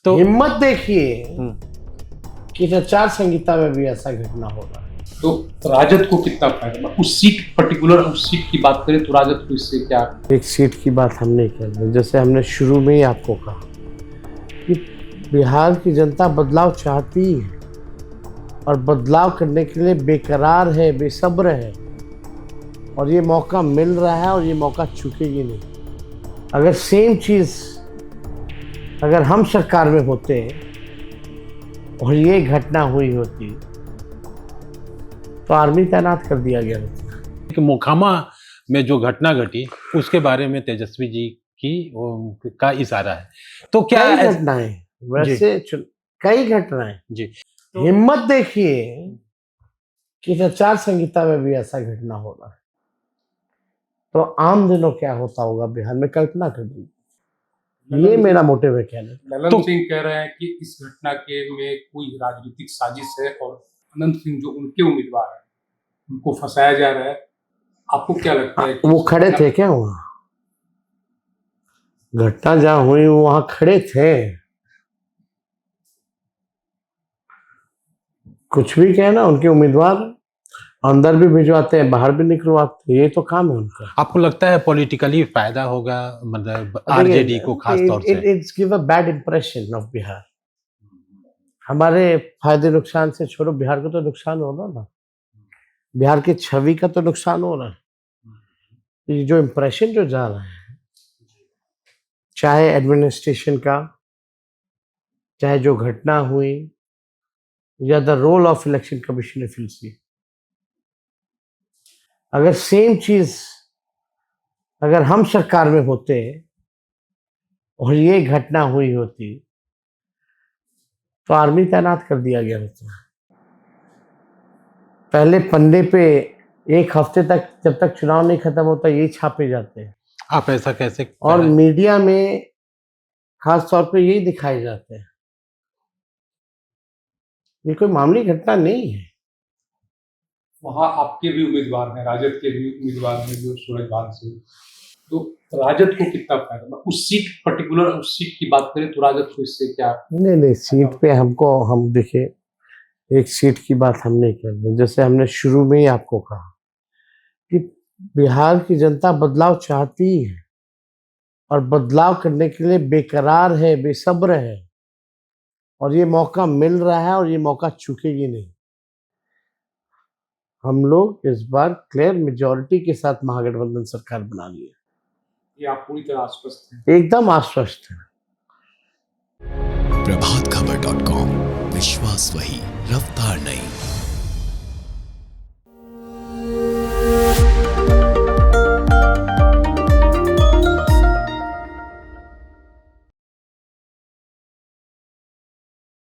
तो हिम्मत देखिए कि आचार संहिता में भी ऐसा घटना हो रहा है। तो राजद को कितना फायदा, उस सीट पर्टिकुलर उस सीट की बात करें तो राजद को इससे क्या? एक सीट की बात हम नहीं कर रहे, जैसे हमने शुरू में ही आपको कहा कि बिहार की जनता बदलाव चाहती है और बदलाव करने के लिए बेकरार है, बेसब्र है, और ये मौका मिल रहा है और ये मौका चूकेगी नहीं। अगर सेम चीज़ अगर हम सरकार में होते और ये घटना हुई होती तो आर्मी तैनात कर दिया गया होता। कि मोकामा में जो घटना घटी उसके बारे में तेजस्वी जी का इशारा है, तो क्या कई घटनाएं वैसे कई घटनाएं जी हिम्मत देखिए कि आचार संहिता में भी ऐसा घटना हो रहा है, तो आम दिनों क्या होता होगा बिहार में, कल्पना कर लीजिए। ये मेरा मोटिव है कहने। ललन सिंह कह रहे हैं कि इस घटना के में कोई राजनीतिक साजिश है और अनंत सिंह जो उनके उम्मीदवार हैं उनको फंसाया जा रहा है। आपको क्या लगता है कि वो खड़े थे क्या वहां? घटना जहां हुई वो वहां खड़े थे। कुछ भी कहना, उनके उम्मीदवार अंदर भी भिजवाते हैं, बाहर भी निकलवाते हैं, ये तो काम है उनका। आपको लगता है पॉलिटिकली फायदा होगा, मतलब आरजेडी को खास तौर से? It's give a bad impression of Bihar. हमारे फायदे नुकसान से छोड़ो, बिहार को तो नुकसान हो रहा ना, बिहार की छवि का तो नुकसान हो रहा है। ये जो इंप्रेशन जो जा रहा है, चाहे एडमिनिस्ट्रेशन का, चाहे जो घटना हुई, या the role of election commission of C, अगर सेम चीज अगर हम सरकार में होते और ये घटना हुई होती तो आर्मी तैनात कर दिया गया होता। पहले पन्ने पे एक हफ्ते तक, जब तक चुनाव नहीं खत्म होता, ये छापे जाते हैं। आप ऐसा कैसे? और मीडिया में खास तौर पे यही दिखाए जाते हैं। ये कोई मामूली घटना नहीं है। वहां आपके भी उम्मीदवार हैं, राजद के भी उम्मीदवार हैं जो सूरजभान सिंह, तो राजद को कितना फायदा, उस सीट पर्टिकुलर उस सीट की बात करें तो राजद को इससे क्या? नहीं, सीट पे हम देखिए, एक सीट की बात हम नहीं कर रहे, जैसे हमने शुरू में ही आपको कहा कि बिहार की जनता बदलाव चाहती है और बदलाव करने के लिए बेकरार है, बेसब्र है, और ये मौका मिल रहा है और ये मौका चूकेगी नहीं। हम लोग इस बार क्लियर मेजॉरिटी के साथ महागठबंधन सरकार बना ली है। ये आप पूरी तरह आश्वस्त हैं? एकदम आश्वस्त है। प्रभातखबर.com, विश्वास वही, रफ्तार नहीं।